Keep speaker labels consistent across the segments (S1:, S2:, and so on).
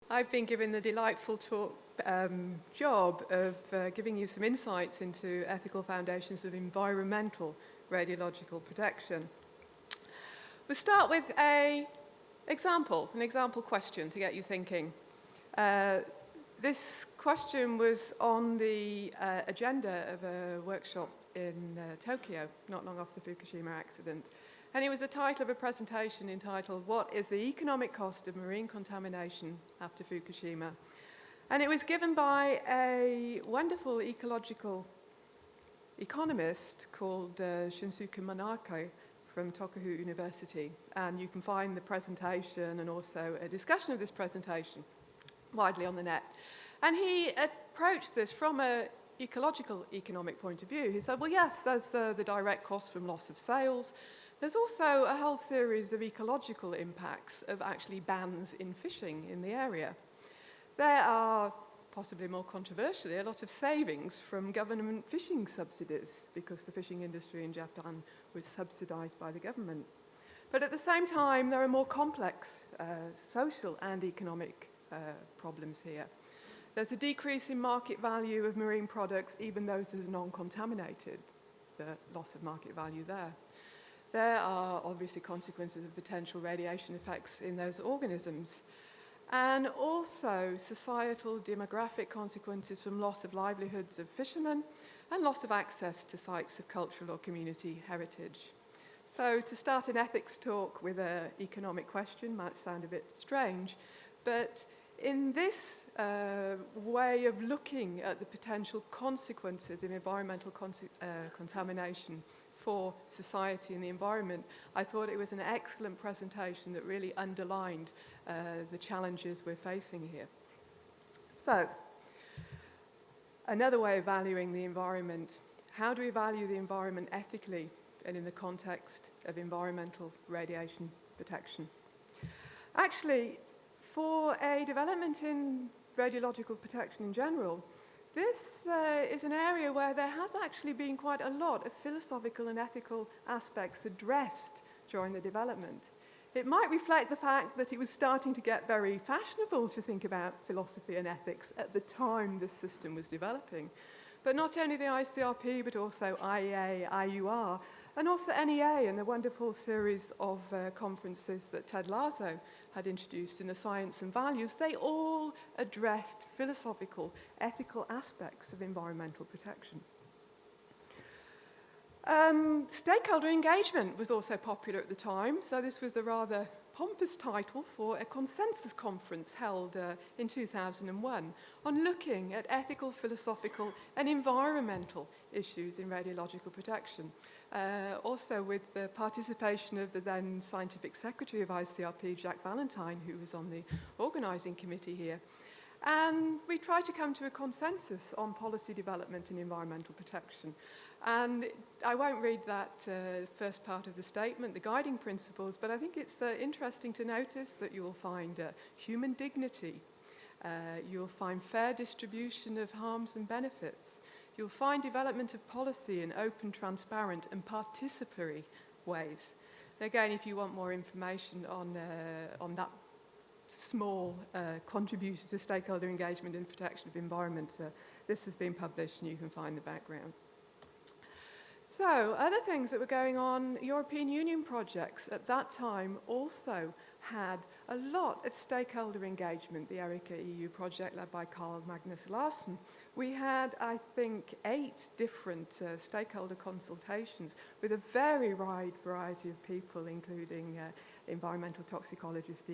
S1: I've been given the delightful job of giving you some insights into ethical foundations of environmental radiological protection. We'll start with an example question to get you thinking. This question was on the agenda of a workshop in Tokyo, not long after the Fukushima accident. And it was the title of a presentation entitled, "What is the Economic Cost of Marine Contamination After Fukushima?" And it was given by a wonderful ecological economist called Shunsuke Manake from Tokuhu University. And you can find the presentation and also a discussion of this presentation widely on the net. And he approached this from an ecological economic point of view. He said, well, yes, there's the direct cost from loss of sales. There's also a whole series of ecological impacts of actually bans in fishing in the area. There are, possibly more controversially, a lot of savings from government fishing subsidies because the fishing industry in Japan was subsidized by the government. But at the same time, there are more complex social and economic problems here. There's a decrease in market value of marine products, even those that are non-contaminated, the loss of market value there. There are obviously consequences of potential radiation effects in those organisms, and also societal demographic consequences from loss of livelihoods of fishermen and loss of access to sites of cultural or community heritage. So to start an ethics talk with an economic question might sound a bit strange, but in this way of looking at the potential consequences of environmental contamination for society and the environment, I thought it was an excellent presentation that really underlined the challenges we're facing here. So, another way of valuing the environment. How do we value the environment ethically and in the context of environmental radiation protection? Actually, for a development in radiological protection in general, this is an area where there has actually been quite a lot of philosophical and ethical aspects addressed during the development. It might reflect the fact that it was starting to get very fashionable to think about philosophy and ethics at the time this system was developing. But not only the ICRP, but also IEA, IUR, and also NEA, and a wonderful series of conferences that Ted Lasso had introduced in the Science and Values, they all addressed philosophical, ethical aspects of environmental protection. Stakeholder engagement was also popular at the time, so this was a rather pompous title for a consensus conference held in 2001 on looking at ethical, philosophical and environmental issues in radiological protection. Also with the participation of the then Scientific Secretary of ICRP, Jack Valentine, who was on the organising committee here. And we tried to come to a consensus on policy development and environmental protection. And I won't read that first part of the statement, the guiding principles, but I think it's interesting to notice that you will find human dignity, you'll find fair distribution of harms and benefits, you'll find development of policy in open, transparent and participatory ways. And again, if you want more information on that small contribution to stakeholder engagement and protection of environment, this has been published and you can find the background. So, other things that were going on, European Union projects at that time also had a lot of stakeholder engagement, the ERICA EU project led by Carl Magnus Larsson. We had, I think, 8 different stakeholder consultations with a very wide variety of people, including environmental toxicologists,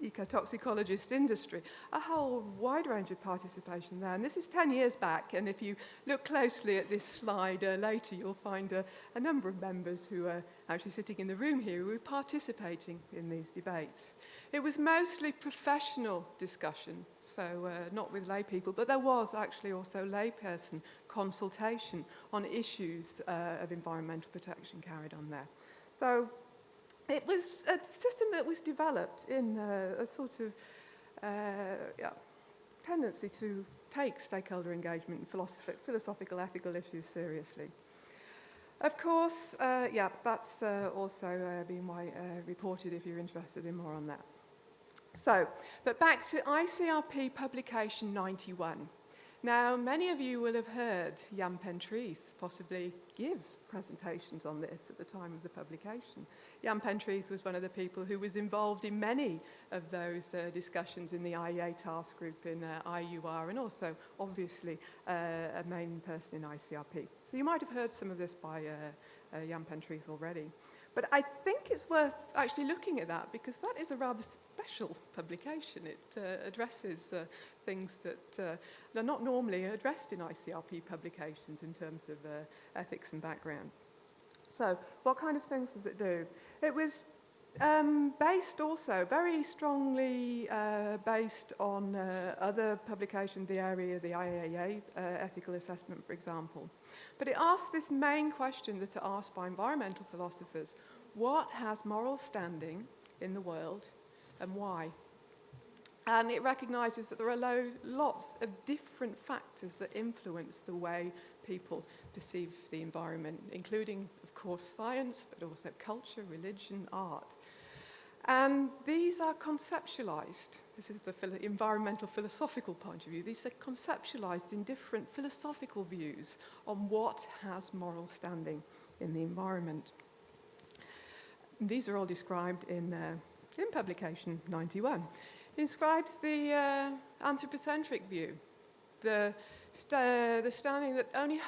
S1: ecotoxicologist industry, a whole wide range of participation there. And this is 10 years back, and if you look closely at this slide later, you'll find a number of members who are actually sitting in the room here who were participating in these debates. It was mostly professional discussion, so not with lay people, but there was actually also layperson consultation on issues of environmental protection carried on there. So it was a system that was developed in a sort of tendency to take stakeholder engagement and philosophical, ethical issues seriously. Of course, that's also been reported if you're interested in more on that. So, but back to ICRP publication 91. Now, many of you will have heard Jan Pentreath possibly give presentations on this at the time of the publication. Jan Pentreath was one of the people who was involved in many of those discussions in the IEA task group in IUR, and also, obviously, a main person in ICRP. So you might have heard some of this by Jan Pentreath already. But I think it's worth actually looking at that, because that is a rather special publication. It addresses things that are not normally addressed in ICRP publications in terms of ethics and background. So what kind of things does it do? It was based also, very strongly based on other publications in the area of the IAEA ethical assessment, for example. But it asks this main question that are asked by environmental philosophers: what has moral standing in the world and why? And it recognises that there are lots of different factors that influence the way people perceive the environment, including, of course, science, but also culture, religion, art. And these are conceptualized. This is the environmental philosophical point of view. These are conceptualized in different philosophical views on what has moral standing in the environment. And these are all described in publication 91. It describes the anthropocentric view, the standing that only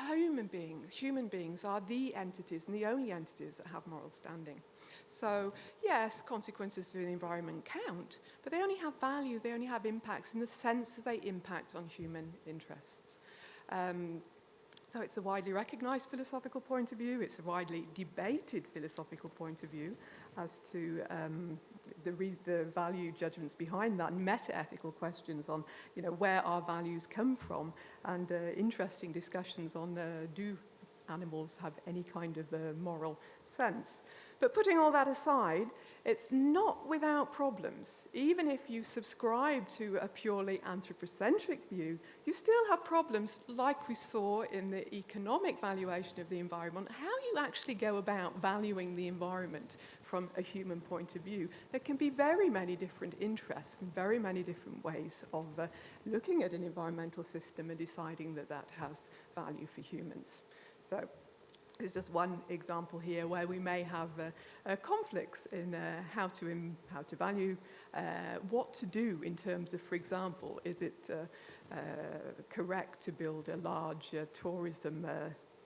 S1: human beings are the entities and the only entities that have moral standing. So, yes, consequences to the environment count, but they only have value, they only have impacts in the sense that they impact on human interests. So it's a widely recognised philosophical point of view, it's a widely debated philosophical point of view as to the value judgments behind that, and meta-ethical questions on, where our values come from, and interesting discussions on do animals have any kind of moral sense. But putting all that aside, it's not without problems. Even if you subscribe to a purely anthropocentric view, you still have problems like we saw in the economic valuation of the environment, how you actually go about valuing the environment from a human point of view. There can be very many different interests and very many different ways of looking at an environmental system and deciding that that has value for humans. So there's just one example here where we may have conflicts in how to value, what to do in terms of, for example, is it correct to build a large tourism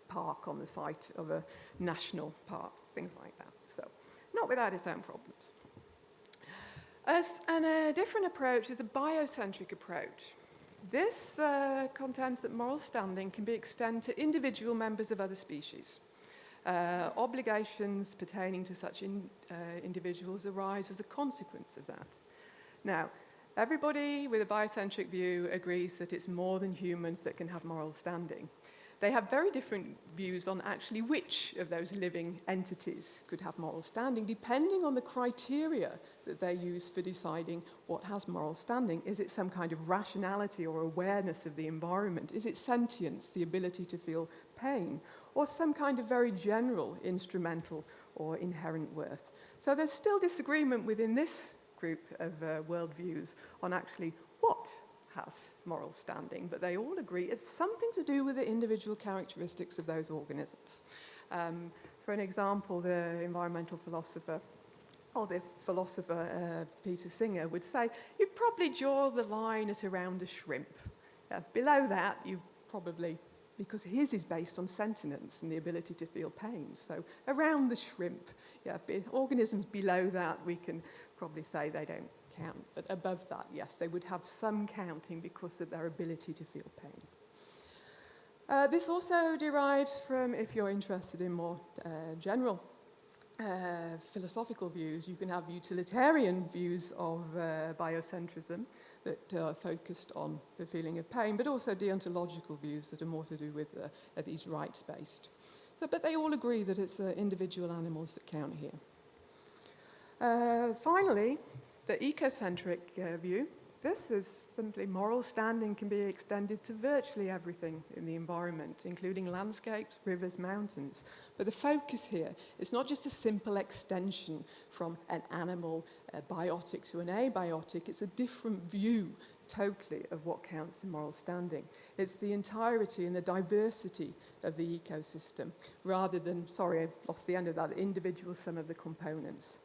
S1: park on the site of a national park, things like that. So, not without its own problems. A different approach is a biocentric approach. This contends that moral standing can be extended to individual members of other species. Obligations pertaining to such individuals arise as a consequence of that. Now, everybody with a biocentric view agrees that it's more than humans that can have moral standing. They have very different views on actually which of those living entities could have moral standing, depending on the criteria that they use for deciding what has moral standing. Is it some kind of rationality or awareness of the environment? Is it sentience, the ability to feel pain? Or some kind of very general instrumental or inherent worth? So there's still disagreement within this group of worldviews on actually what has moral standing, but they all agree it's something to do with the individual characteristics of those organisms. For an example, the environmental philosopher, or the philosopher Peter Singer, would say you'd probably draw the line at around a shrimp. Below that, you probably, because his is based on sentience and the ability to feel pain. So around the shrimp, organisms below that, we can probably say they don't count, but above that, yes, they would have some counting because of their ability to feel pain. This also derives from, if you're interested in more general philosophical views, you can have utilitarian views of biocentrism that are focused on the feeling of pain, but also deontological views that are more to do with these rights-based. So, but they all agree that it's individual animals that count here. Finally, the ecocentric view this is simply moral standing can be extended to virtually everything in the environment, including landscapes, rivers, mountains. But the focus here is not just a simple extension from an animal, a biotic to an abiotic. It's a different view totally of what counts in moral standing. It's the entirety and the diversity of the ecosystem, rather than, sorry, I lost the end of that, the individual sum of the components.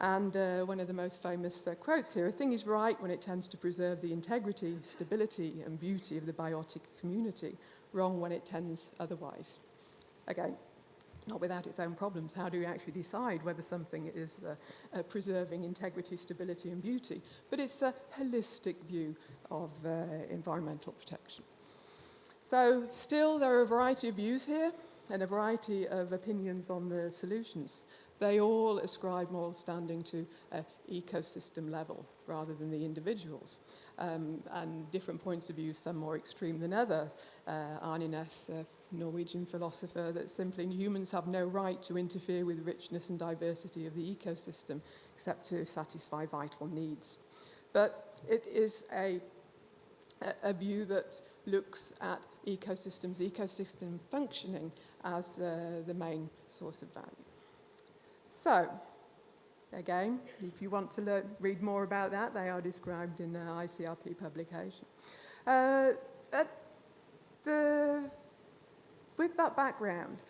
S1: And one of the most famous quotes here, a thing is right when it tends to preserve the integrity, stability, and beauty of the biotic community, wrong when it tends otherwise. Again, not without its own problems. How do you actually decide whether something is preserving integrity, stability, and beauty? But it's a holistic view of environmental protection. So still, there are a variety of views here and a variety of opinions on the solutions. They all ascribe moral standing to an ecosystem level rather than the individuals. And different points of view, some more extreme than others. Arne Næss, a Norwegian philosopher, that simply humans have no right to interfere with the richness and diversity of the ecosystem except to satisfy vital needs. But it is a view that looks at ecosystem functioning as the main source of value. So, again, if you want to read more about that, they are described in ICRP publication. With that background,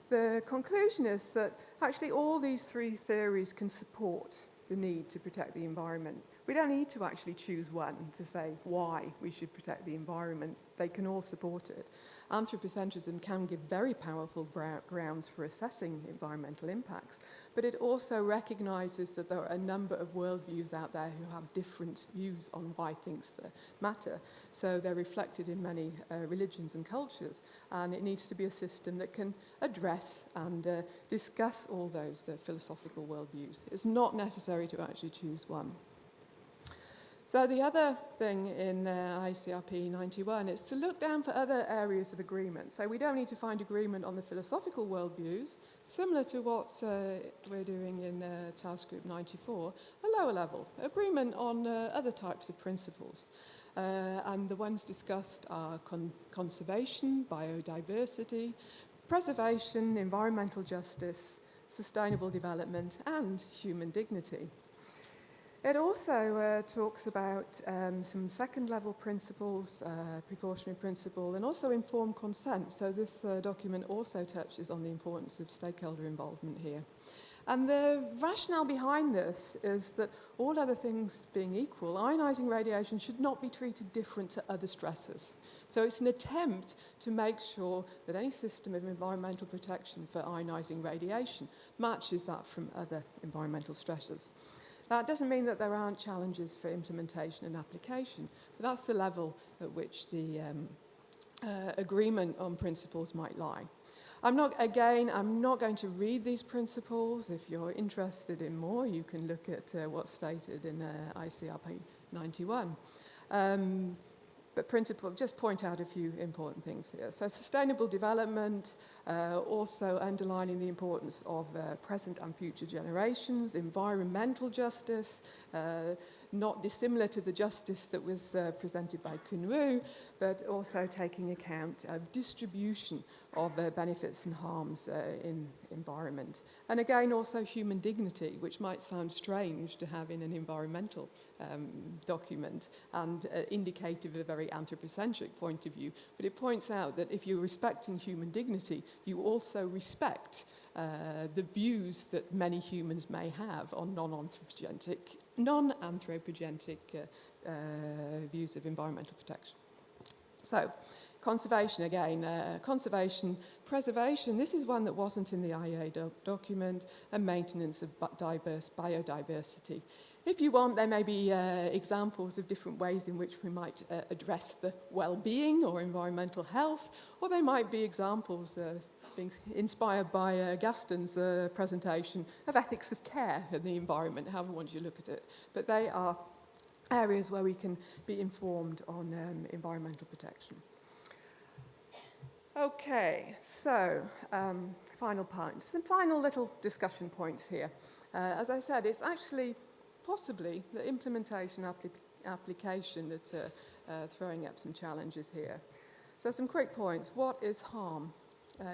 S1: the conclusion is that actually all these three theories can support the need to protect the environment. We don't need to actually choose one to say why we should protect the environment. They can all support it. Anthropocentrism can give very powerful grounds for assessing environmental impacts, but it also recognises that there are a number of worldviews out there who have different views on why things matter. So they're reflected in many religions and cultures, and it needs to be a system that can address and discuss all those philosophical worldviews. It's not necessary to actually choose one. So the other thing in ICRP 91 is to look down for other areas of agreement. So we don't need to find agreement on the philosophical worldviews, similar to what we're doing in Task Group 94, a lower level, agreement on other types of principles. And the ones discussed are conservation, biodiversity, preservation, environmental justice, sustainable development, and human dignity. It also talks about some second-level principles, precautionary principle, and also informed consent. So this document also touches on the importance of stakeholder involvement here. And the rationale behind this is that all other things being equal, ionising radiation should not be treated different to other stressors. So it's an attempt to make sure that any system of environmental protection for ionising radiation matches that from other environmental stressors. That doesn't mean that there aren't challenges for implementation and application, but that's the level at which the agreement on principles might lie. I'm not going to read these principles. If you're interested in more, you can look at what's stated in ICRP 91. But principle, just point out a few important things here. So sustainable development, also underlining the importance of present and future generations, environmental justice, not dissimilar to the justice that was presented by KunWoo, but also taking account of distribution of benefits and harms in environment. And again, also human dignity, which might sound strange to have in an environmental document and indicative of a very anthropocentric point of view. But it points out that if you're respecting human dignity, you also respect the views that many humans may have on non-anthropogenic views of environmental protection. So, conservation again, conservation, preservation, this is one that wasn't in the IEA document, and maintenance of diverse biodiversity. If you want, there may be examples of different ways in which we might address the well-being or environmental health, or they might be examples being inspired by Gaston's presentation of ethics of care in the environment, however one you look at it. But they are areas where we can be informed on environmental protection. Okay, so final points, some final little discussion points here. As I said, it's actually possibly the implementation application that throwing up some challenges here. So some quick points. What is harm?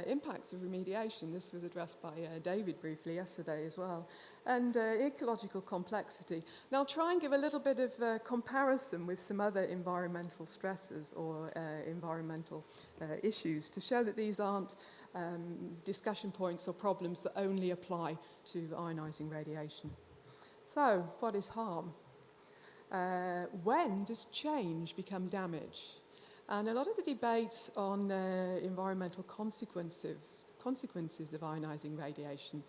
S1: Impacts of remediation. This was addressed by David briefly yesterday as well. And ecological complexity. Now I'll try and give a little bit of comparison with some other environmental stresses or environmental issues to show that these aren't discussion points or problems that only apply to ionizing radiation. So, what is harm? When does change become damage? And a lot of the debates on environmental consequences of ionizing radiation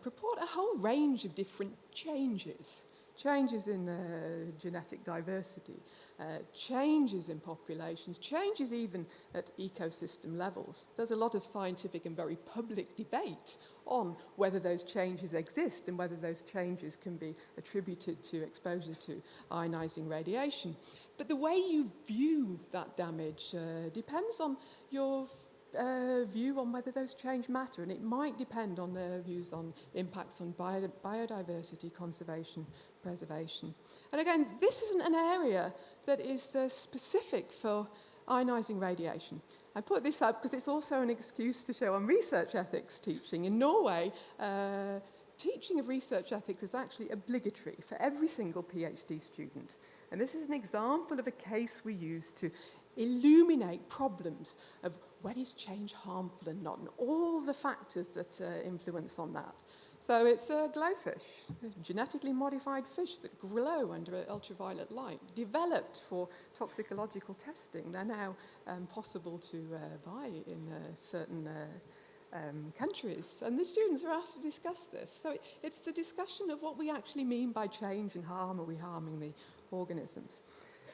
S1: purport a whole range of different changes. Changes in genetic diversity, changes in populations, changes even at ecosystem levels. There's a lot of scientific and very public debate on whether those changes exist and whether those changes can be attributed to exposure to ionizing radiation. But the way you view that damage depends on your view on whether those changes matter, and it might depend on their views on impacts on biodiversity, conservation, preservation. And again, this isn't an area that is specific for ionizing radiation. I put this up because it's also an excuse to show on research ethics teaching. In Norway, teaching of research ethics is actually obligatory for every single PhD student. And this is an example of a case we use to illuminate problems of when is change harmful and not, and all the factors that influence on that. So it's a glowfish, a genetically modified fish that glow under ultraviolet light, developed for toxicological testing. They're now possible to buy in certain countries. And the students are asked to discuss this. So it's the discussion of what we actually mean by change and harm. Are we harming the organisms?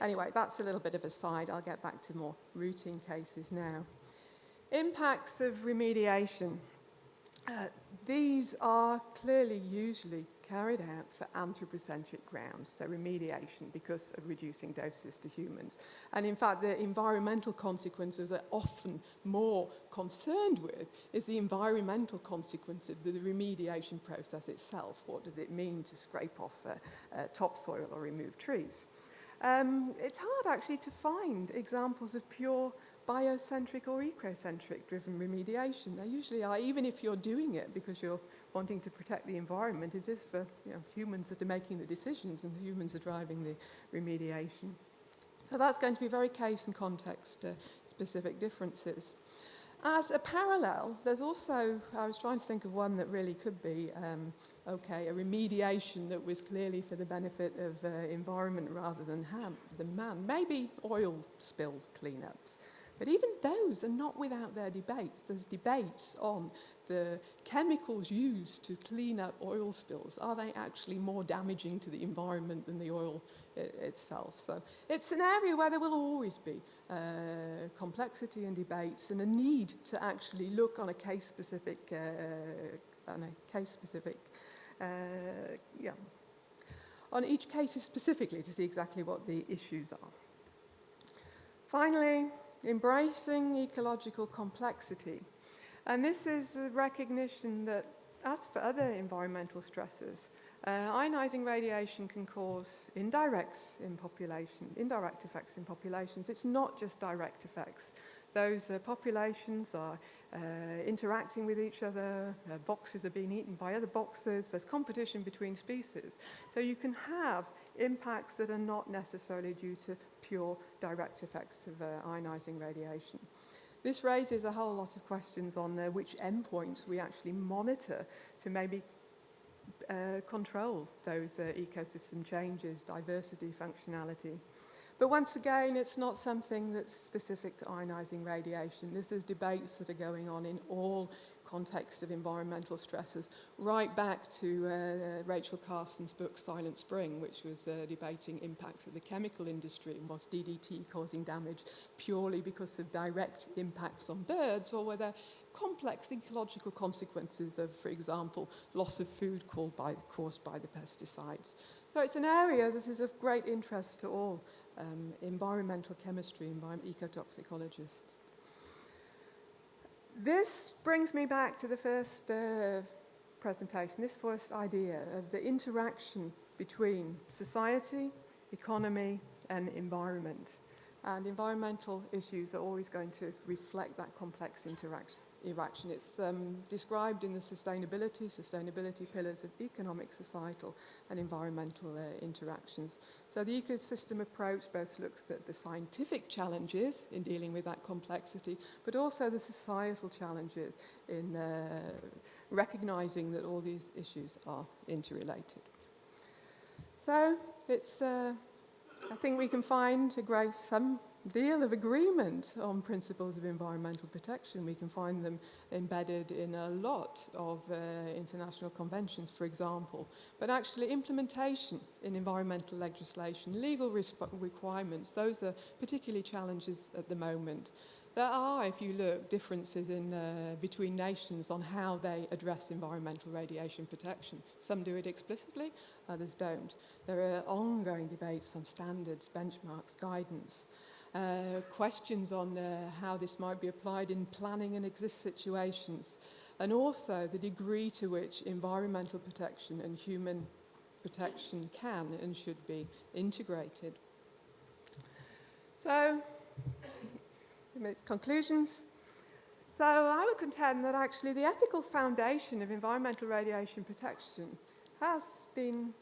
S1: Anyway, that's a little bit of a side. I'll get back to more routine cases now. Impacts of remediation. These are clearly usually carried out for anthropocentric grounds, so remediation because of reducing doses to humans. And in fact, the environmental consequences are often more concerned with is the environmental consequence of the remediation process itself. What does it mean to scrape off topsoil or remove trees? It's hard actually to find examples of pure biocentric or ecocentric driven remediation. They usually are, even if you're doing it because you're wanting to protect the environment, it is for humans that are making the decisions and humans are driving the remediation. So that's going to be very case and context specific differences. As a parallel, there's also, I was trying to think of one that really could be, a remediation that was clearly for the benefit of environment rather than man. Maybe oil spill cleanups. But even those are not without their debates. There's debates on the chemicals used to clean up oil spills. Are they actually more damaging to the environment than the oil itself? So it's an area where there will always be complexity and debates and a need to actually look on a case-specific, on each case specifically to see exactly what the issues are. Finally, embracing ecological complexity. And this is the recognition that, as for other environmental stresses, ionizing radiation can cause indirect effects in populations. It's not just direct effects. Those populations are interacting with each other, boxes are being eaten by other boxes, there's competition between species. So you can have impacts that are not necessarily due to pure direct effects of ionizing radiation. This raises a whole lot of questions on which endpoints we actually monitor to maybe control those ecosystem changes, diversity, functionality. But once again, it's not something that's specific to ionizing radiation. This is debates that are going on in all contexts of environmental stresses, right back to Rachel Carson's book Silent Spring, which was debating impacts of the chemical industry and was DDT causing damage purely because of direct impacts on birds, or whether complex ecological consequences of, for example, loss of food caused by the pesticides. So it's an area that is of great interest to all environmental chemistry and ecotoxicologists. This brings me back to the first presentation, this first idea of the interaction between society, economy, and environment. And environmental issues are always going to reflect that complex interaction. It's described in the sustainability pillars of economic, societal, and environmental interactions. So the ecosystem approach both looks at the scientific challenges in dealing with that complexity, but also the societal challenges in recognizing that all these issues are interrelated. So it's, I think we can find some deal of agreement on principles of environmental protection. We can find them embedded in a lot of international conventions, for example. But actually implementation in environmental legislation, legal requirements, those are particularly challenges at the moment. There are, if you look, differences between nations on how they address environmental radiation protection. Some do it explicitly, others don't. There are ongoing debates on standards, benchmarks, guidance. Questions on how this might be applied in planning and exist situations, and also the degree to which environmental protection and human protection can and should be integrated. So, its conclusions. So I would contend that actually the ethical foundation of environmental radiation protection has been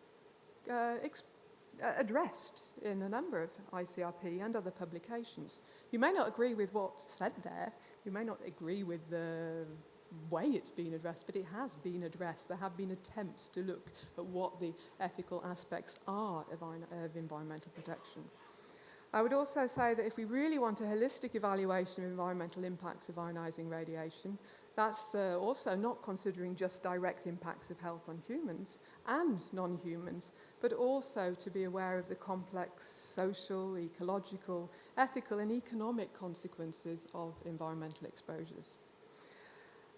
S1: addressed in a number of ICRP and other publications. You may not agree with what's said there, you may not agree with the way it's been addressed, but it has been addressed. There have been attempts to look at what the ethical aspects are of environmental protection. I would also say that if we really want a holistic evaluation of environmental impacts of ionizing radiation, that's also not considering just direct impacts of health on humans and non-humans, but also to be aware of the complex social, ecological, ethical and economic consequences of environmental exposures.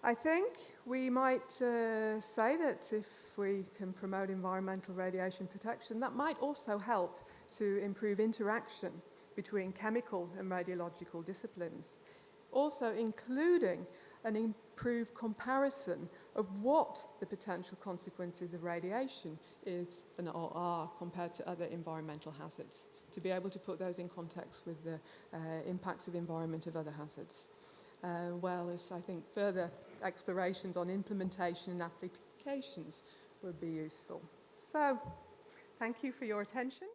S1: I think we might say that if we can promote environmental radiation protection, that might also help to improve interaction between chemical and radiological disciplines, also including an improved comparison of what the potential consequences of radiation is or are compared to other environmental hazards, to be able to put those in context with the impacts of environment of other hazards. Well, as I think further explorations on implementation and applications would be useful. So, thank you for your attention.